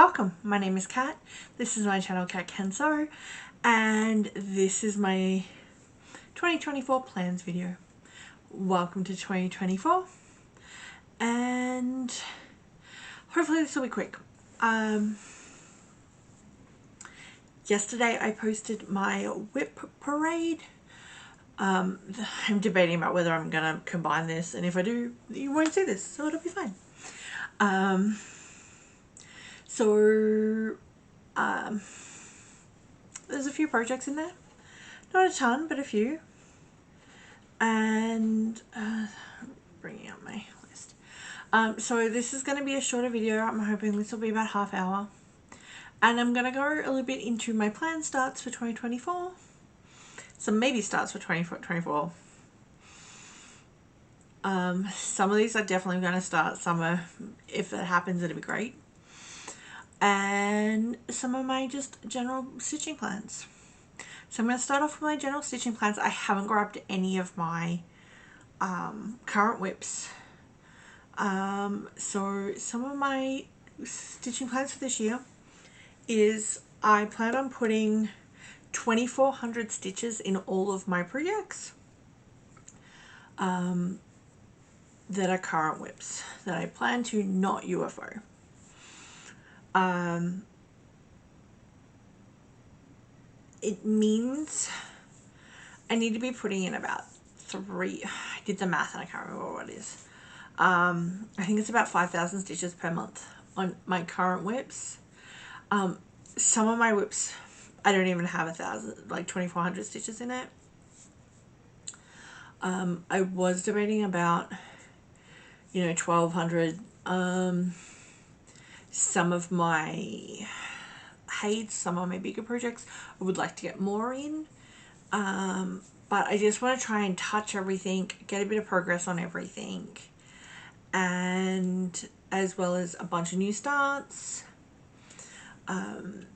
Welcome, my name is Kat. This is my channel Kat Can Sew, and this is my 2024 plans video. Welcome to 2024, and hopefully this will be quick. Yesterday I posted my whip parade. I'm debating about whether I'm gonna combine this, and if I do, you won't see this, so it'll be fine. There's a few projects in there, not a ton, but a few, and bringing up my list. So this is going to be a shorter video. I'm hoping this will be about half hour, and I'm going to go a little bit into my plan starts for 2024, some maybe starts for 2024. Some of these are definitely going to start, some are, if it happens, it'll be great. And some of my just general stitching plans. So I'm going to start off with my general stitching plans. I haven't grabbed any of my current whips. So some of my stitching plans for this year is I plan on putting 2,400 stitches in all of my projects that are current whips that I plan to not UFO. It means I need to be putting in about I did the math and I can't remember what it is. I think it's about 5,000 stitches per month on my current whips. Some of my whips, I don't even have 1,000, like 2,400 stitches in it. I was debating about, 1,200. Some of my heights, some of my bigger projects, I would like to get more in. But I just want to try and touch everything, get a bit of progress on everything, and as well as a bunch of new starts, and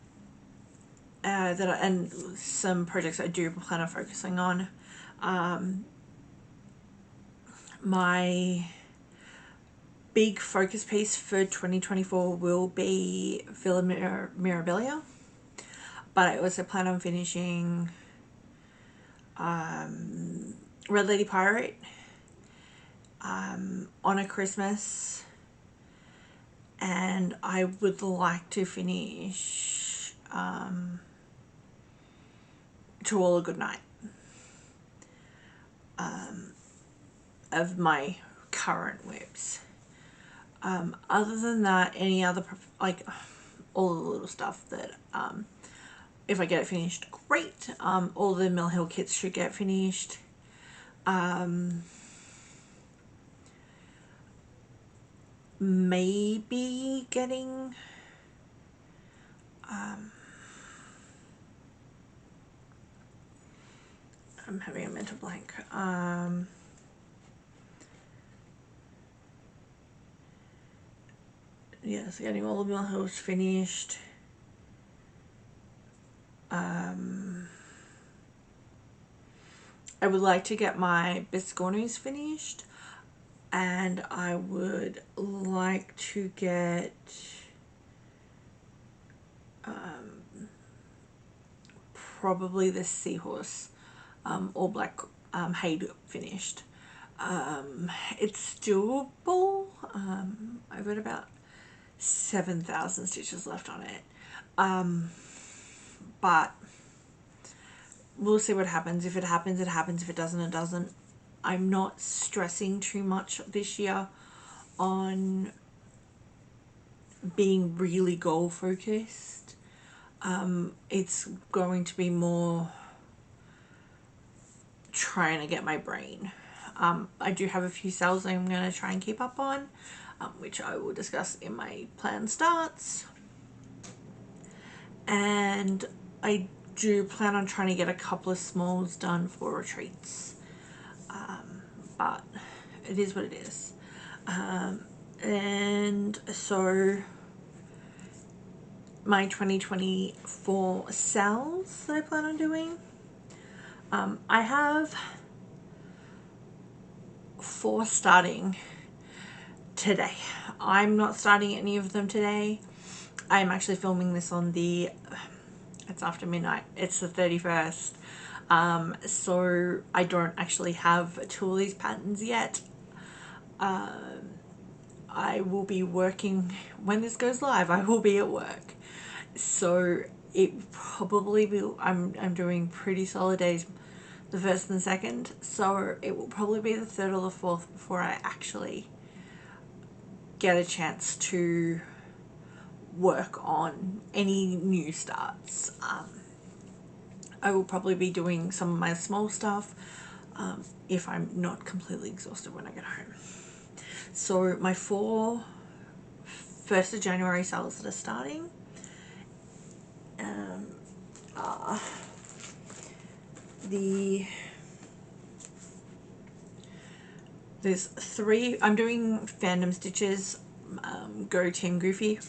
some projects I do plan on focusing on. My big focus piece for 2024 will be Villa Mirabilia, but I also plan on finishing Red Lady Pirate, Honor Christmas, and I would like to finish To All a Good Night of my current whips. Other than that, any other, like all the little stuff that if I get it finished, great. All the Mill Hill kits should get finished. Maybe getting I'm having a mental blank. Yes, getting all the Mill Hills finished. I would like to get my Biscornos finished, and I would like to get probably the Seahorse all black Haid finished. It's doable. I've got about 7,000 stitches left on it, but we'll see what happens. If it happens, it happens. If it doesn't, it doesn't. I'm not stressing too much this year on being really goal focused. It's going to be more trying to get my brain. I do have a few sales I'm going to try and keep up on, which I will discuss in my plan starts. And I do plan on trying to get a couple of smalls done for retreats, but it is what it is. And so my 2024 sales that I plan on doing, I have 4 starting today. I'm not starting any of them today. I'm actually filming this on the, it's after midnight, it's the 31st. So I don't actually have two of these patterns yet. I will be working, when this goes live, I will be at work. So it probably will, I'm doing pretty solid days, the 1st and 2nd. So it will probably be the 3rd or the 4th before I actually get a chance to work on any new starts. I will probably be doing some of my small stuff if I'm not completely exhausted when I get home. So my 4 1st of January sales that are starting are there's 3, I'm doing fandom stitches, go Team Goofy.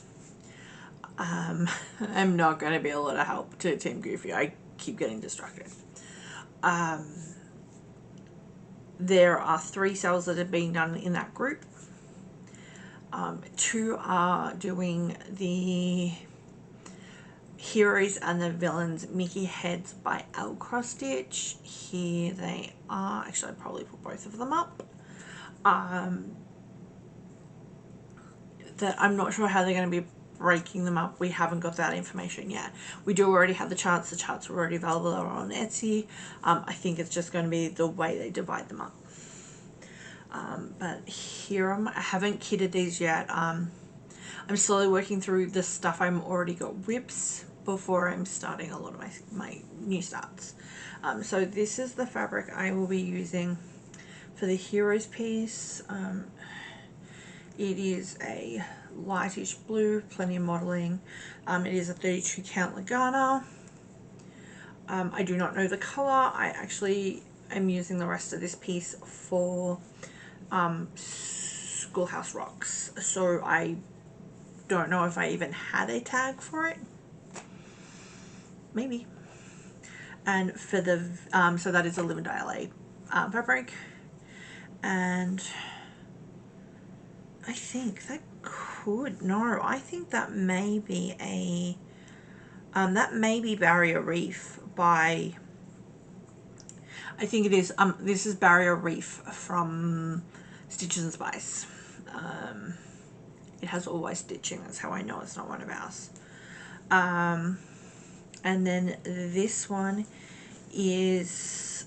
I'm not going to be a lot of help to Team Goofy. I keep getting distracted. There are 3 sales that are being done in that group. 2 are doing the Heroes and the Villains Mickey Heads by L Cross Stitch. Here they are. Actually, I'd probably put both of them up. That I'm not sure how they're going to be breaking them up. We haven't got that information yet. We do already have the charts. The charts are already available. They're on Etsy. I think it's just going to be the way they divide them up. But here I haven't kitted these yet. I'm slowly working through the stuff I'm already got whips before I'm starting a lot of my new starts. So this is the fabric I will be using for the Heroes piece. It is a lightish blue, plenty of modeling. It is a 32 count Lagana. I do not know the color. I actually am using the rest of this piece for Schoolhouse Rocks, so I don't know if I even had a tag for it. Maybe. And for the so that is a Livendale fabric, and I think that I think that may be a that may be Barrier Reef by, I think it is, this is Barrier Reef from Stitches and Spice. It has always stitching, that's how I know it's not one of ours. And then this one is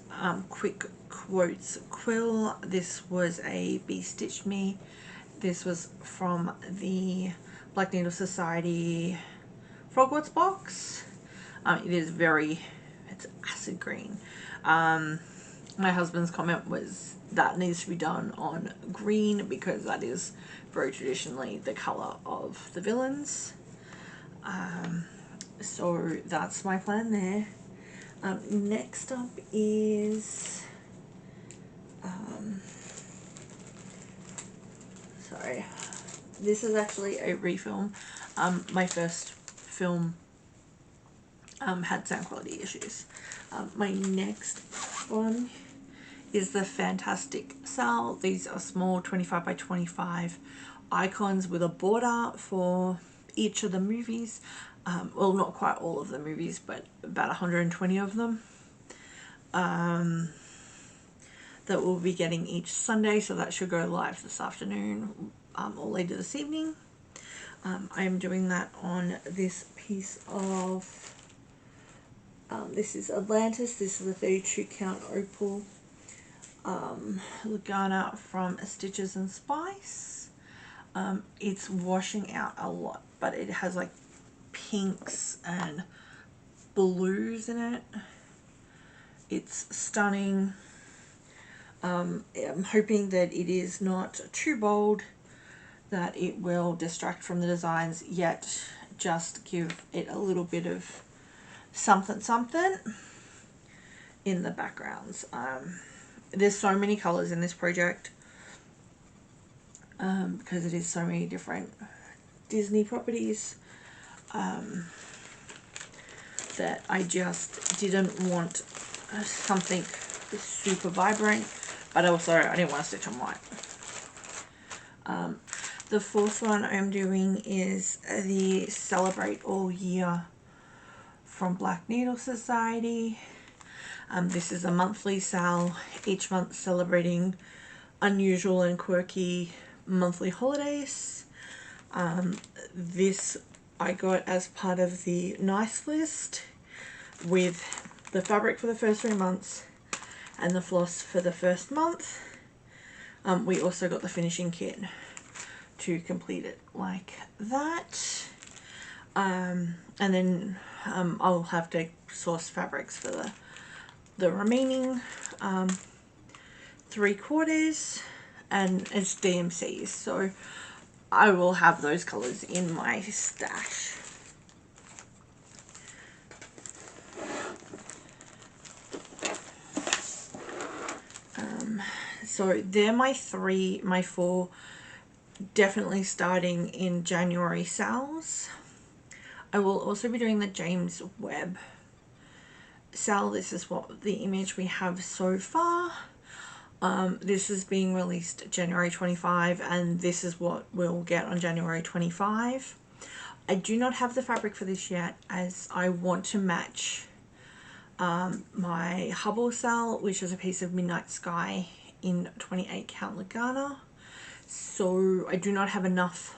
Quick Quotes Quill. This was a Bee Stitched Me. This was from the Black Needle Society Frogwarts box. It is it's acid green. My husband's comment was that needs to be done on green because that is very traditionally the color of the villains. So that's my plan there. Next up is sorry, this is actually a refilm. My first film had sound quality issues. My next one is the Fantastic Sal. These are small 25 by 25 icons with a border for each of the movies. Well, not quite all of the movies, but about 120 of them. That we'll be getting each Sunday, so that should go live this afternoon or later this evening. I am doing that on this piece of, this is Atlantis. This is a 32 count opal Lagana from Stitches and Spice. It's washing out a lot, but it has like pinks and blues in it. It's stunning. I'm hoping that it is not too bold, that it will distract from the designs, yet just give it a little bit of something in the backgrounds. There's so many colors in this project because it is so many different Disney properties that I just didn't want something super vibrant, but also I didn't want to stitch on white. The fourth one I'm doing is the Celebrate All Year from Black Needle Society. This is a monthly sale, each month celebrating unusual and quirky monthly holidays. This I got as part of the nice list with the fabric for the first 3 months and the floss for the first month. We also got the finishing kit to complete it like that. And then I'll have to source fabrics for the remaining 3/4, and it's DMCs, so I will have those colors in my stash. So they're my 4 definitely starting in January sales. I will also be doing the James Webb sale. This is what the image we have so far. This is being released January 25, and this is what we'll get on January 25. I do not have the fabric for this yet, as I want to match my Hubble sale, which is a piece of Midnight Sky in 28 count Lagana. So I do not have enough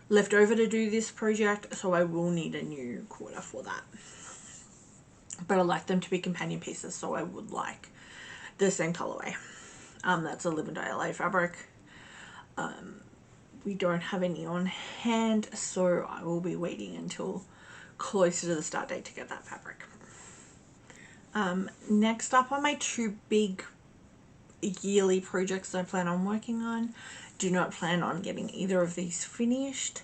left over to do this project, so I will need a new quarter for that. But I like them to be companion pieces, so I would like the same colorway. That's a Live and Die LA fabric. We don't have any on hand, so I will be waiting until closer to the start date to get that fabric. Next up are my 2 big yearly projects I plan on working on. Do not plan on getting either of these finished,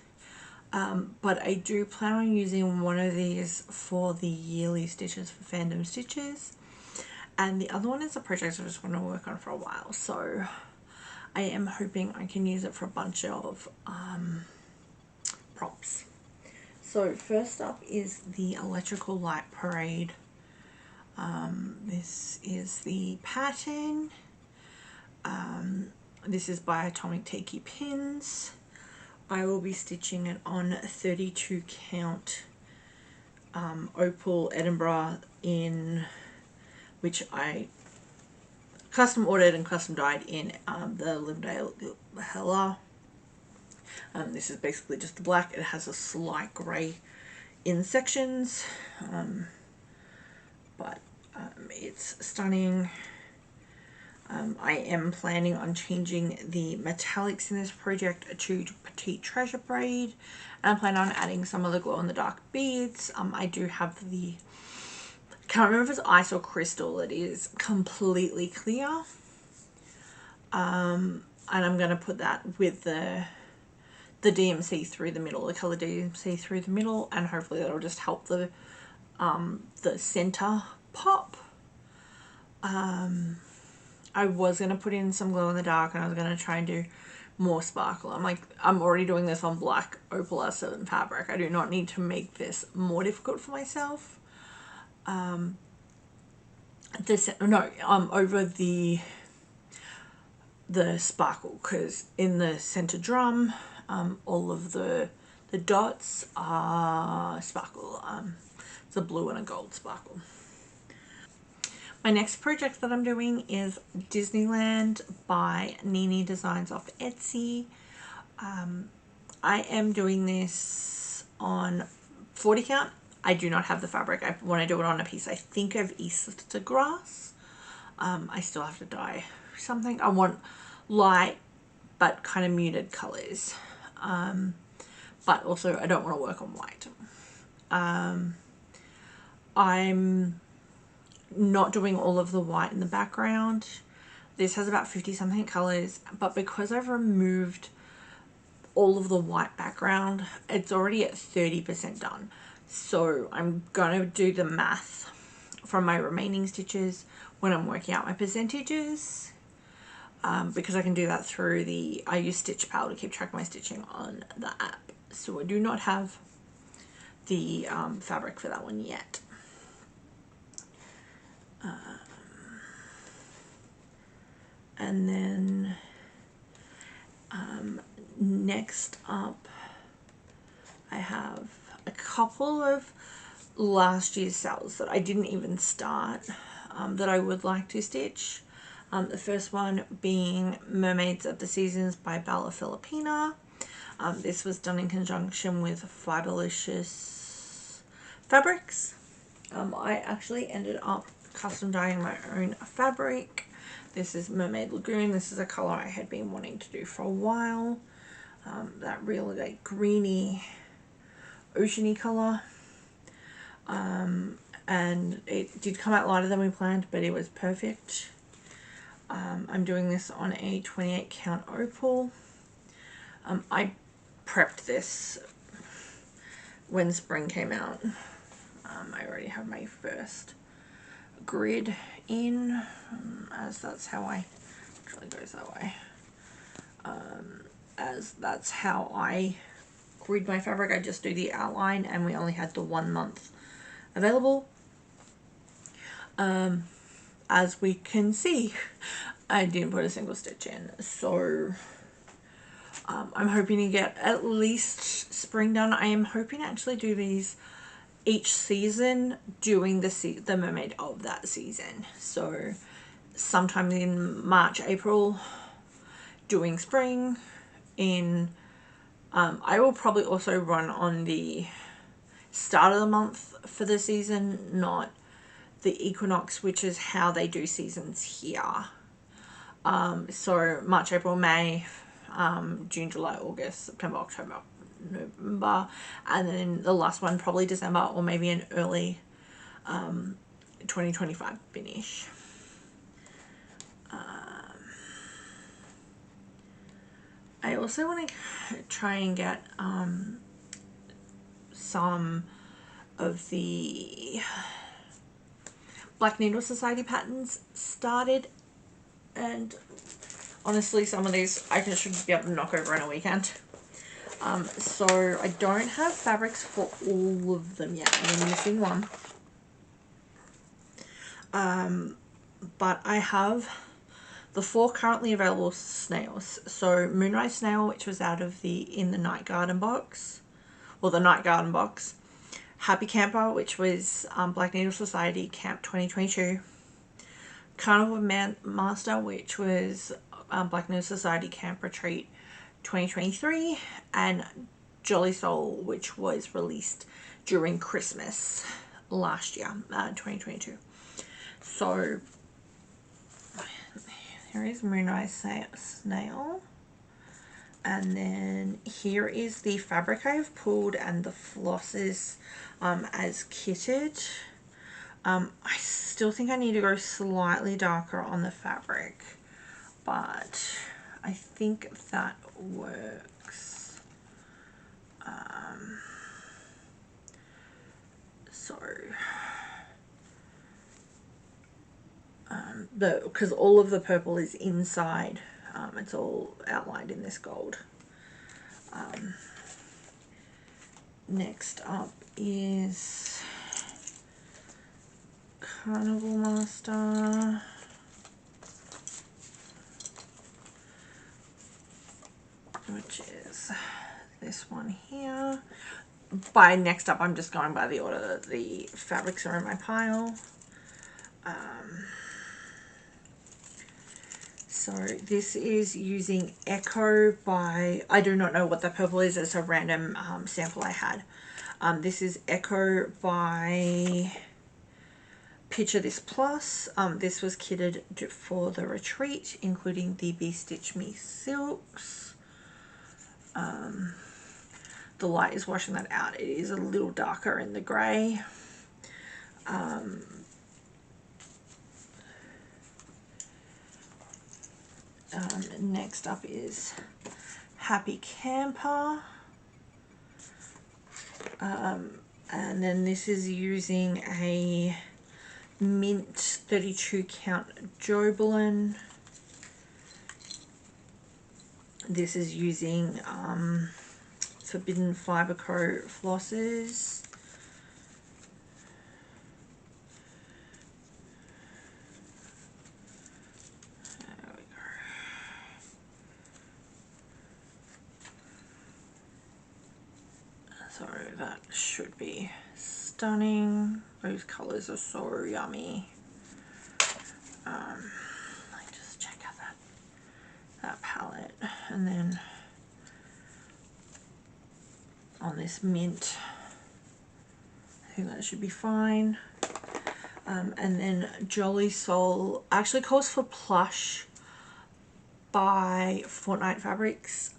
but I do plan on using one of these for the yearly stitches for Fandom Stitches, and the other one is a project I just want to work on for a while, so I am hoping I can use it for a bunch of props. So first up is the Electrical Light Parade. This is the pattern. This is by Atomic Tiki Pins. I will be stitching it on 32 count Opal Edinburgh, in which I custom ordered and custom dyed in the Livendale Hella. This is basically just the black. It has a slight grey in sections, but it's stunning. I am planning on changing the metallics in this project to Petite Treasure braid, and I plan on adding some of the glow in the dark beads. I do have the, can't remember if it's ice or crystal, it is completely clear, and I'm going to put that with the DMC through the middle, the color DMC through the middle, and hopefully that'll just help the center pop. I was going to put in some glow in the dark, and I was going to try and do more sparkle. I'm already doing this on black Opal R7 fabric. I do not need to make this more difficult for myself. Over the sparkle, because in the center drum, all of the dots are sparkle. It's a blue and a gold sparkle. My next project that I'm doing is Disneyland by Nini Designs off Etsy. I am doing this on 40 count. I do not have the fabric. I want to do it on a piece I think of Easter grass. I still have to dye something. I want light but kind of muted colors, but also I don't want to work on white. I'm not doing all of the white in the background. This has about 50 something colors, but because I've removed all of the white background, it's already at 30% done. So I'm going to do the math from my remaining stitches when I'm working out my percentages, because I can do that through I use Stitch Pal to keep track of my stitching on the app. So I do not have the fabric for that one yet. And then Next up, I have a couple of last year's sales that I didn't even start, that I would like to stitch. The first one being Mermaids of the Seasons by Bella Filipina. This was done in conjunction with Fidelicious Fabrics. I actually ended up custom dyeing my own fabric. This is Mermaid Lagoon. This is a color I had been wanting to do for a while. That really like greeny, oceany color. And it did come out lighter than we planned, but it was perfect. I'm doing this on a 28 count opal. I prepped this when spring came out. I already have my first grid in, as that's how I, actually goes that way, as that's how I grid my fabric. I just do the outline, and we only had the 1 month available. As we can see, I didn't put a single stitch in, so I'm hoping to get at least spring done. I am hoping to actually do these each season, doing the mermaid of that season. So sometime in March, April, doing spring. In I will probably also run on the start of the month for the season, not the equinox, which is how they do seasons here. So March, April, May, June, July, August, September, October, November, and then the last one probably December, or maybe an early 2025 finish. I also want to try and get some of the Black Needle Society patterns started, and honestly some of these I should be able to knock over in a weekend. So I don't have fabrics for all of them yet. I'm missing one. But I have the 4 currently available snails. So Moonrise Snail, which was out of in the Night Garden box, or the Night Garden box. Happy Camper, which was Black Needle Society Camp 2022. Carnival Master, which was Black Needle Society Camp Retreat 2023, and Jolly Soul, which was released during Christmas last year, 2022. So there is Moonrise Snail, and then here is the fabric I've pulled and the flosses as kitted. I still think I need to go slightly darker on the fabric, but I think that works. Because all of the purple is inside, it's all outlined in this gold. Next up is Carnival Master. Which is this one here. By next up, I'm just going by the order that the fabrics are in my pile. So this is using Echo by, I do not know what the purple is, it's a random sample I had. This is Echo by Picture This Plus. This was kitted for the retreat, including the Bee Stitch Me silks. The light is washing that out. It is a little darker in the grey. Next up is Happy Camper. And then this is using a mint 32 count Jobelan. This is using Forbidden Fiber Co flosses. There we go. So that should be stunning. Those colors are so yummy. Let me just check out that palette, and then on this mint, I think that should be fine. And then Jolly Soul actually calls for plush by Fortnite Fabrics,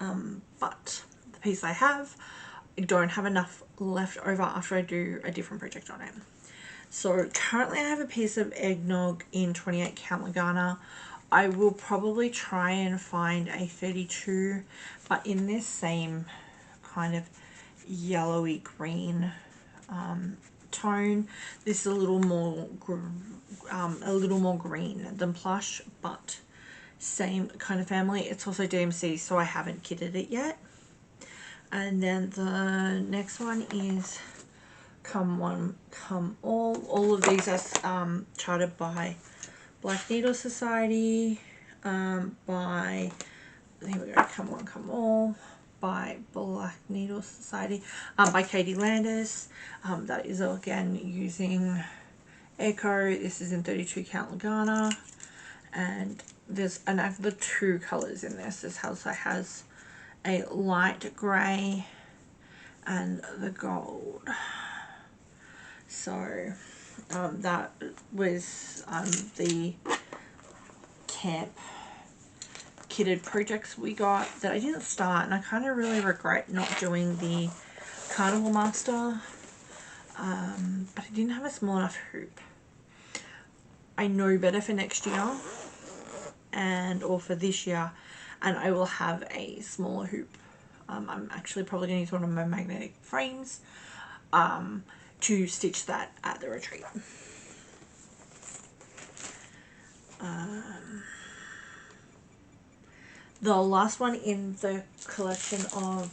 but the piece I have, I don't have enough left over after I do a different project on it. So currently I have a piece of Eggnog in 28 count Lagana. I will probably try and find a 32, but in this same kind of yellowy green tone. This is a little more green than plush, but same kind of family. It's also DMC, so I haven't kitted it yet. And then the next one is Come One, Come All. All of these are charted by Black Needle Society, by, here we go, Come One, Come All, by Black Needle Society, by Katie Landis. That is again using Echo. This is in 32 count Lagana, and there's another 2 colors in this. This also has a light grey and the gold. So that was the camp kitted projects we got that I didn't start, and I kind of really regret not doing the Carnival Master, but I didn't have a small enough hoop. I know better for next year or for this year, and I will have a smaller hoop. I'm actually probably going to use one of my magnetic frames to stitch that at the retreat. The last one in the collection of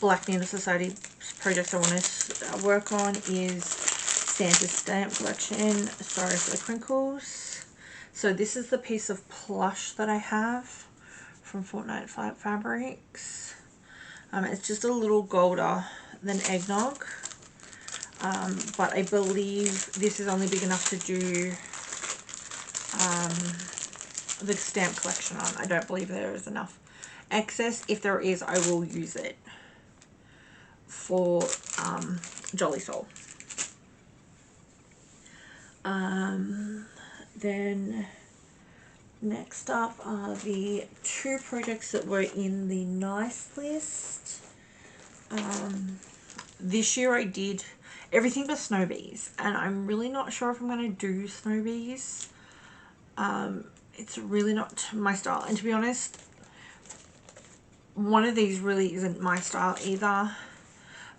Black Needle Society projects I want to work on is Santa's Stamp Collection. Sorry for the crinkles. So this is the piece of plush that I have from Fortnite Fabrics. It's just a little golder than Eggnog, but I believe this is only big enough to do the stamp collection on. I don't believe there is enough excess. If there is, I will use it for Jolly Soul. Then next up are the 2 projects that were in the nice list. This year I did everything but snow bees, and I'm really not sure if I'm going to do snow bees. It's really not my style, and to be honest, one of these really isn't my style either,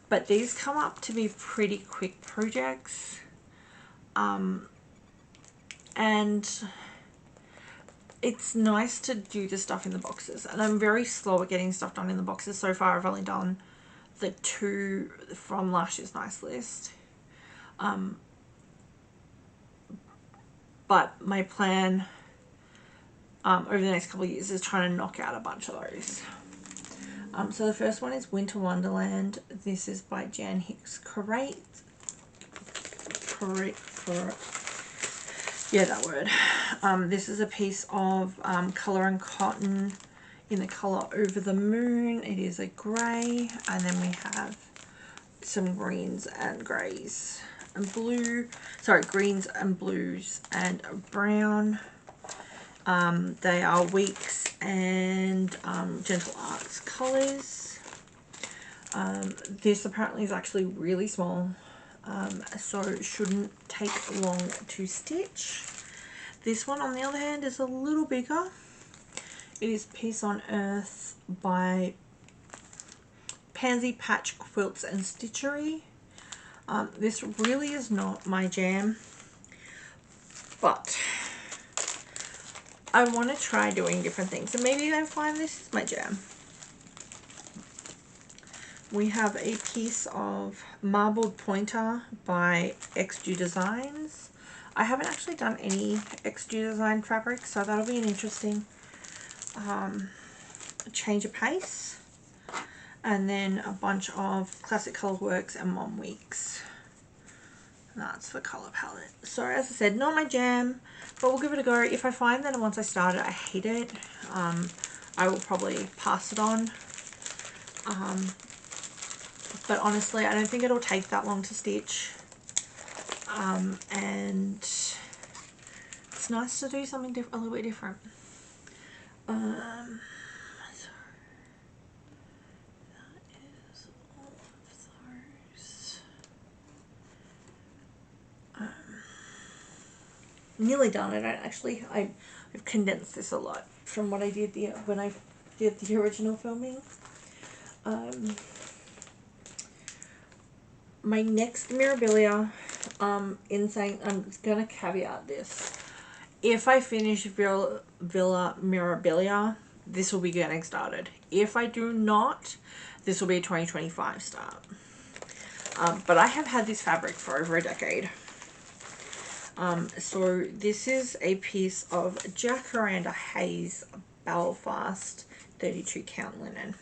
but these come up to be pretty quick projects, and it's nice to do the stuff in the boxes, and I'm very slow at getting stuff done in the boxes. So far I've only done the 2 from last year's nice list, but my plan over the next couple of years is trying to knock out a bunch of those. So the first one is Winter Wonderland. This is by Jan Hicks Corrate. Yeah, that word. This is a piece of colour and cotton in the colour Over the Moon. It is a grey, and then we have some greens and greys and blue. Sorry, greens and blues and brown. They are Weeks and Gentle Arts colours. This apparently is actually really small, so it shouldn't take long to stitch. This one, on the other hand, is a little bigger. It is Peace on Earth by Pansy Patch Quilts and Stitchery. This really is not my jam, but I want to try doing different things, and maybe I find this is my jam. We have a piece of Marbled Pointer by XD Designs. I haven't actually done any XD Design fabric, so that'll be an interesting change of pace. and then a bunch of Classic Colourworks and Mom Weeks. That's the colour palette. So as I said, not my jam, but we'll give it a go. If I find that once I start it I hate it, I will probably pass it on. But honestly, I don't think it'll take that long to stitch. And it's nice to do something a little bit different. So that is all of those. Nearly done. I've condensed this a lot from what I did when I did the original filming. My next Mirabilia, I'm gonna caveat this. If I finish Villa Mirabilia, this will be getting started. If I do not, this will be a 2025 start. But I have had this fabric for over a decade. So this is a piece of Jacaranda Haze Belfast 32 count linen.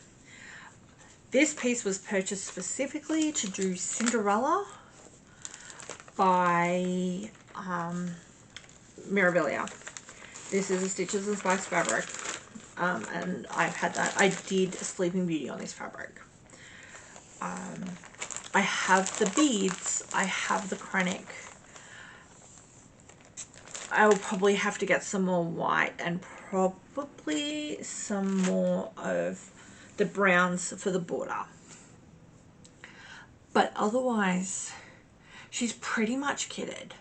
This piece was purchased specifically to do Cinderella by Mirabilia. This is a Stitches and Spice fabric, and I've had that. I did Sleeping Beauty on this fabric. I have the beads. I have the Krennic. I will probably have to get some more white and probably some more of the browns for the border. But otherwise, she's pretty much kitted.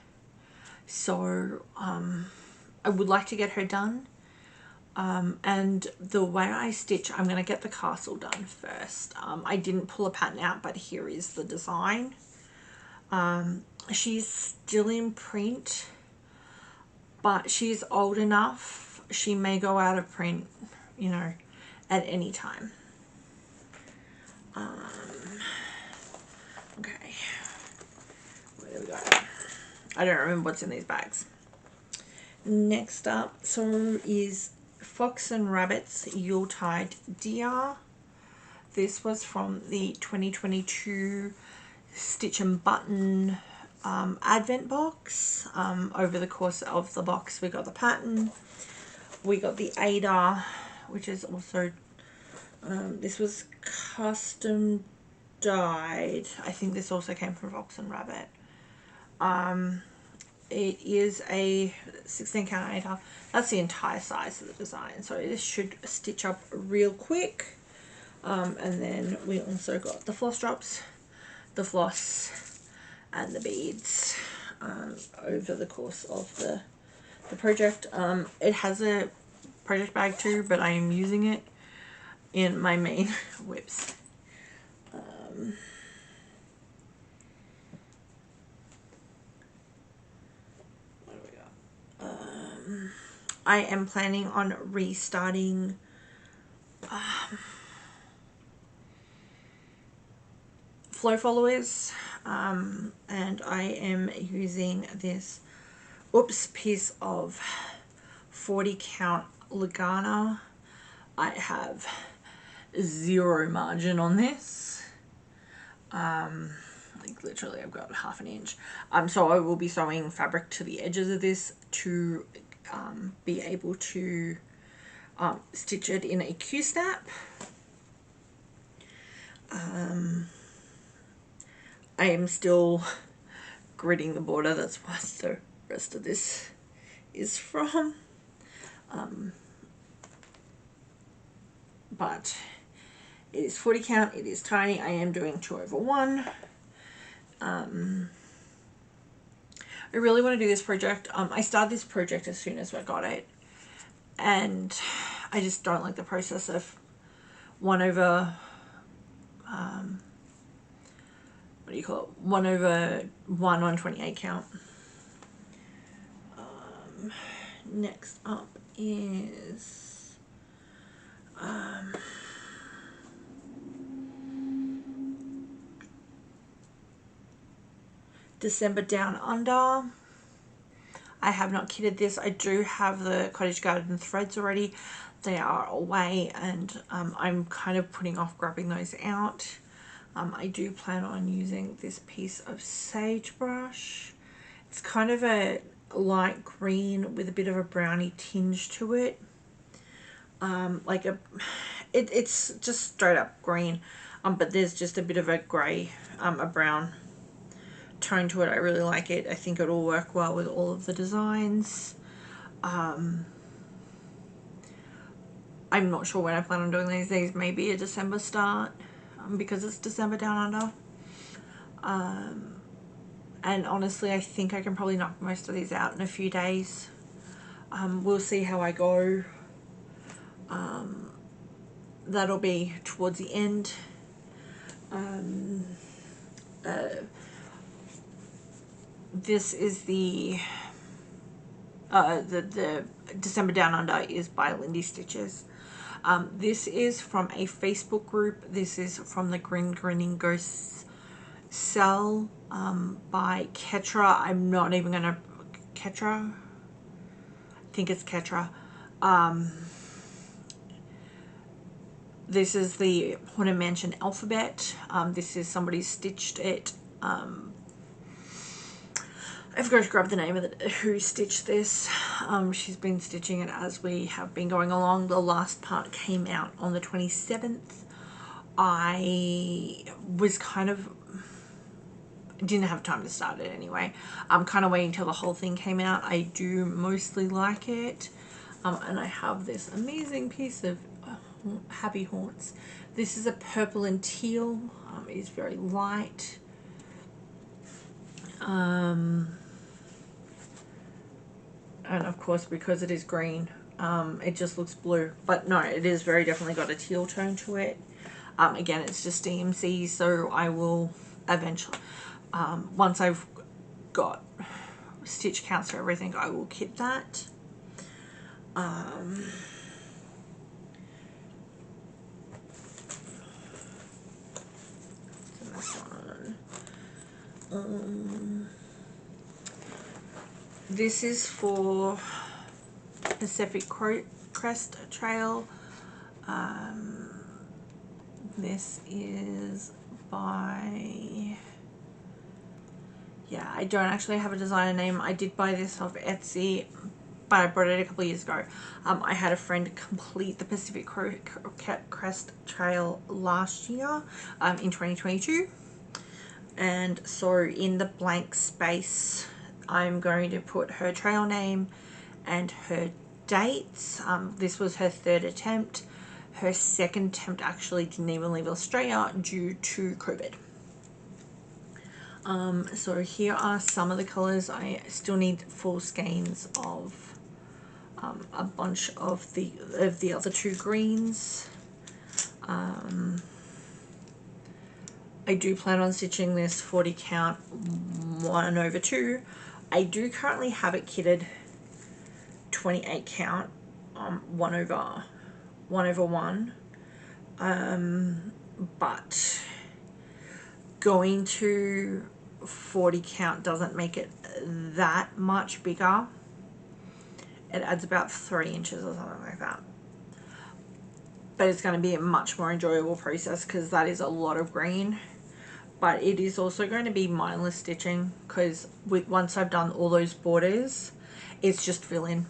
So I would like to get her done. And the way I stitch, I'm going to get the castle done first. I didn't pull a pattern out, but here is the design. She's still in print, but she's old enough. She may go out of print, you know, at any time. Okay. Where do we go? I don't remember what's in these bags. Next up, so is Fox and Rabbit's Yuletide Deer. This was from the 2022 Stitch and Button advent box. Over the course of the box we got the pattern, we got the Ada, which is also this was custom dyed. I think this also came from Fox and Rabbit. It is a 16 count Ada. That's the entire size of the design, so this should stitch up real quick. And then we also got the floss drops, the floss, and the beads over the course of the project. It has a project bag too, but I am using it in my main whips. What do we got? I am planning on restarting Flow Followers, and I am using this piece of 40 count Lagana. I have 0 margin on this. Like literally I've got half an inch. So I will be sewing fabric to the edges of this to be able to stitch it in a Q-snap. I am still gridding the border. That's what the rest of this is from. But it is 40 count. It is tiny. I am doing 2/1. I really want to do this project. I started this project as soon as I got it, and I just don't like the process of 1/1 what do you call it? 1/1 on 28 count. Next up is December Down Under. I I have not kitted this. I do have the Cottage Garden threads already. They are away, and I'm kind of putting off grabbing those out. I do plan on using this piece of sagebrush. It's kind of a light green with a bit of a browny tinge to it. It's just straight up green, but there's just a bit of a grey, a brown tone to it. I really like it. I think it'll work well with all of the designs. I'm not sure when I plan on doing these. These may be a December start, because it's December down under. And honestly, I think I can probably knock most of these out in a few days. We'll see how I go. That'll be towards the end. This is the December Down Under is by Lindy Stitches. This is from a Facebook group. This is from the Grinning Ghosts Cell, by Ketra. I'm not even gonna Ketra. I think it's Ketra. This is the Haunted Mansion alphabet. This is somebody stitched it. I forgot to grab the name of who stitched this. She's been stitching it as we have been going along. The last part came out on the 27th. I was didn't have time to start it anyway. I'm kind of waiting till the whole thing came out. I do mostly like it. And I have this amazing piece of Happy Haunts. This is a purple and teal. It is very light. And of course, because it is green, it just looks blue. But no, it is very definitely got a teal tone to it. Again, it's just DMC, so I will eventually, once I've got stitch counts for everything, I will kit that. This is for Pacific Crest Trail. This is by, yeah, I don't actually have a designer name. I did buy this off Etsy, but I bought it a couple of years ago. I had a friend complete the Pacific Crest Trail last year, in 2022. And so in the blank space, I'm going to put her trail name and her dates. This was her third attempt. Her second attempt actually didn't even leave Australia due to COVID. So here are some of the colors. I still need full skeins of a bunch of the other two greens. I do plan on stitching this 40 count 1/2. I do currently have it kitted 28 count 1/1, but going to 40 count doesn't make it that much bigger. It adds about 3 inches or something like that. But it's going to be a much more enjoyable process because that is a lot of green. But it is also going to be mindless stitching because once I've done all those borders, it's just fill in.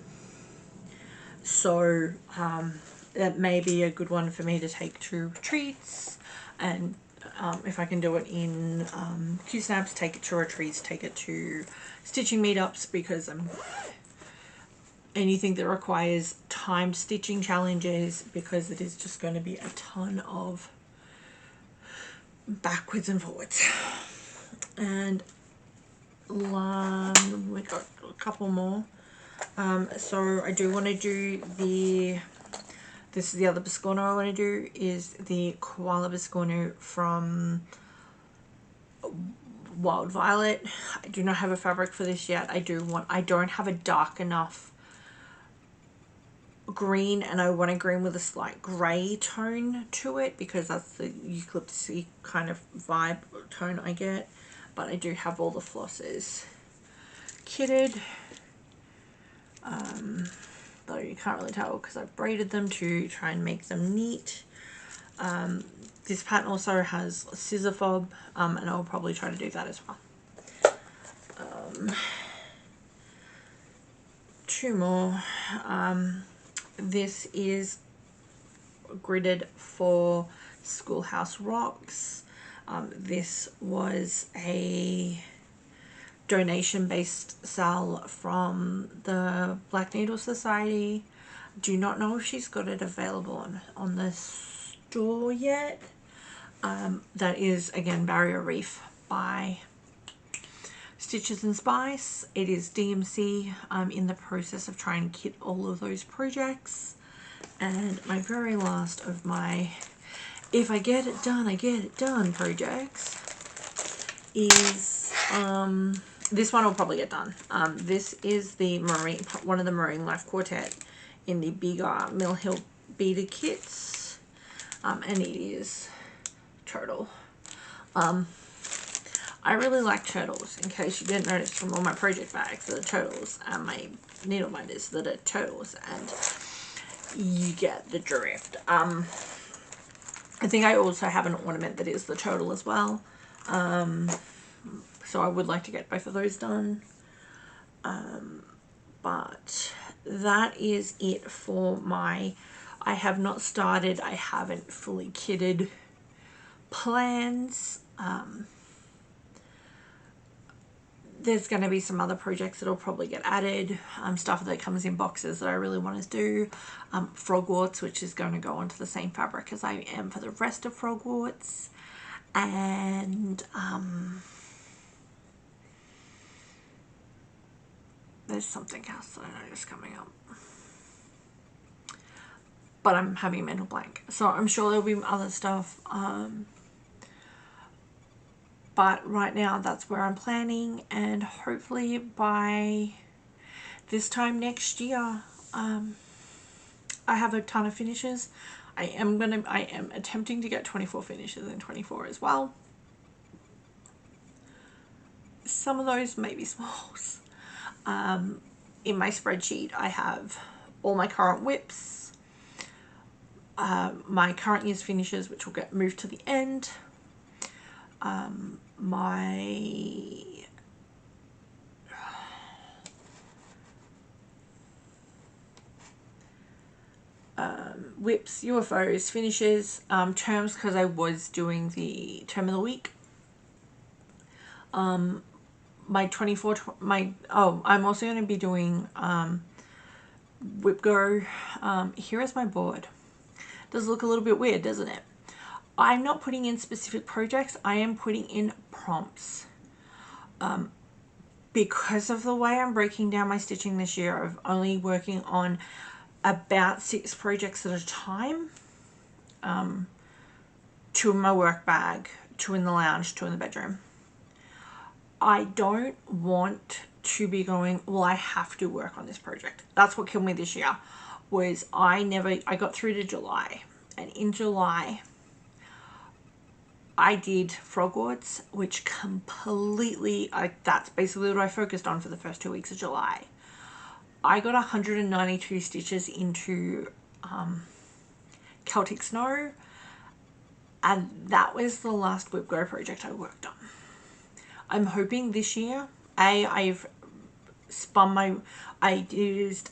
So that may be a good one for me to take to retreats, and if I can do it in Q-Snaps, take it to retreats, take it to stitching meetups, because anything that requires timed stitching challenges, because it is just going to be a ton of backwards and forwards. And we got a couple more. So I do want to do this is the other Biscorno I want to do, is the Koala Biscorno from Wild Violet. I do not have a fabric for this yet. I don't have a dark enough green, and I want a green with a slight grey tone to it because that's the eucalyptus kind of vibe tone I get. But I do have all the flosses kitted. though you can't really tell because I've braided them to try and make them neat. This pattern also has a scissor fob, and I'll probably try to do that as well. Two more. This is gridded for Schoolhouse Rocks. This was a donation-based sale from the Black Needle Society. Do not know if she's got it available on the store yet. That is, again, Barrier Reef by Stitches and Spice. It is DMC. I'm in the process of trying to kit all of those projects. And my very last of my if I get it done, I get it done projects is this one will probably get done. This is the marine, one of the Marine Life Quartet in the bigger Mill Hill beater kits, and it is turtle. I really like turtles, in case you didn't notice from all my project bags that are turtles and my needle binders that are turtles, and you get the drift. I think I also have an ornament that is the turtle as well. So I would like to get both of those done. But that is it for my, I have not started, I haven't fully kitted plans. There's going to be some other projects that'll probably get added, stuff that comes in boxes that I really want to do. Frogwarts, which is going to go onto the same fabric as I am for the rest of Frogwarts. And there's something else that I know is coming up, but I'm having a mental blank, so I'm sure there'll be other stuff. But right now that's where I'm planning, and hopefully by this time next year I have a ton of finishes. I am attempting to get 24 finishes in 24 as well. Some of those may be smalls. In my spreadsheet I have all my current whips, my current year's finishes, which will get moved to the end, my whips, UFOs, finishes, terms, because I was doing the term of the week, my 24, I'm also going to be doing Whip Go. Here is my board. Does look a little bit weird, doesn't it? I'm not putting in specific projects, I am putting in prompts. Because of the way I'm breaking down my stitching this year of only working on about 6 projects at a time, 2 in my work bag, 2 in the lounge, 2 in the bedroom. I don't want to be going, well, I have to work on this project. That's what killed me this year, was I got through to July, and in July I did Frogwarts, which completely, that's basically what I focused on for the first 2 weeks of July. I got 192 stitches into Celtic Snow, and that was the last Whip Go project I worked on. I'm hoping this year, I've spun my, I used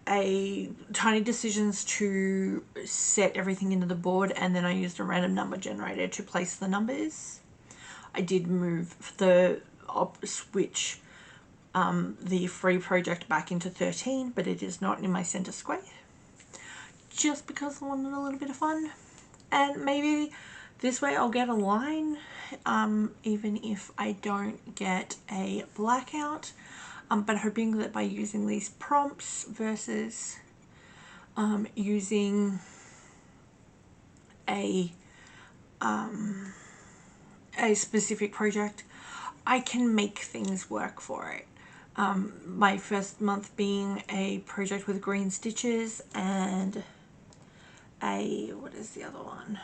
a Tiny Decisions to set everything into the board, and then I used a random number generator to place the numbers. I did move switch the free project back into 13, but it is not in my center square, just because I wanted a little bit of fun. And maybe this way I'll get a line, even if I don't get a blackout. But hoping that by using these prompts versus using a specific project, I can make things work for it. My first month being a project with green stitches and what is the other one?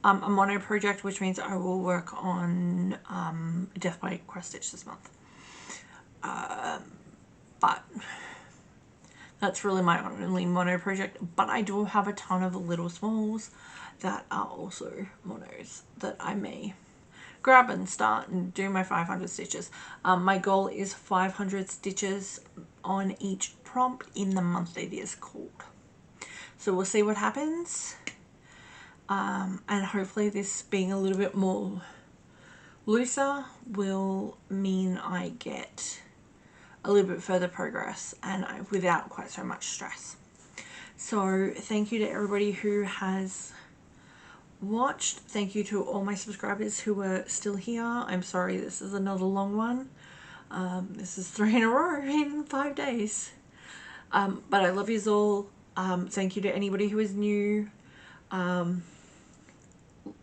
A mono project, which means I will work on Death by Cross Stitch this month. but that's really my only mono project. But I do have a ton of little smalls that are also monos that I may grab and start and do my 500 stitches. My goal is 500 stitches on each prompt in the month it is called. So we'll see what happens. And hopefully this being a little bit more looser will mean I get a little bit further progress and without quite so much stress. So thank you to everybody who has watched. Thank you to all my subscribers who are still here. I'm sorry this is another long one. This is 3 in a row in 5 days. But I love you all. Thank you to anybody who is new.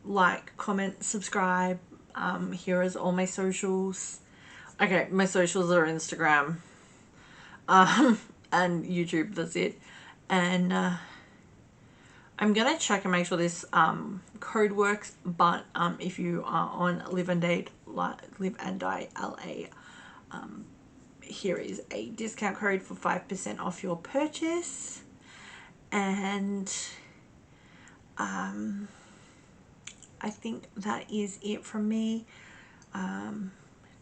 Like, comment, subscribe. Here is all my socials. Okay, my socials are Instagram and YouTube. That's it. And I'm gonna check and make sure this code works. But if you are on Live and Die LA, here is a discount code for 5% off your purchase. And I think that is it from me.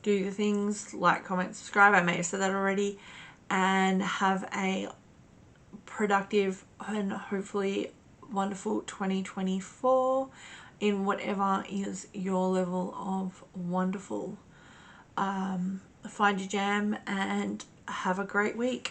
Do the things, like, comment, subscribe. I may have said that already. And have a productive and hopefully wonderful 2024 in whatever is your level of wonderful. Find your jam and have a great week.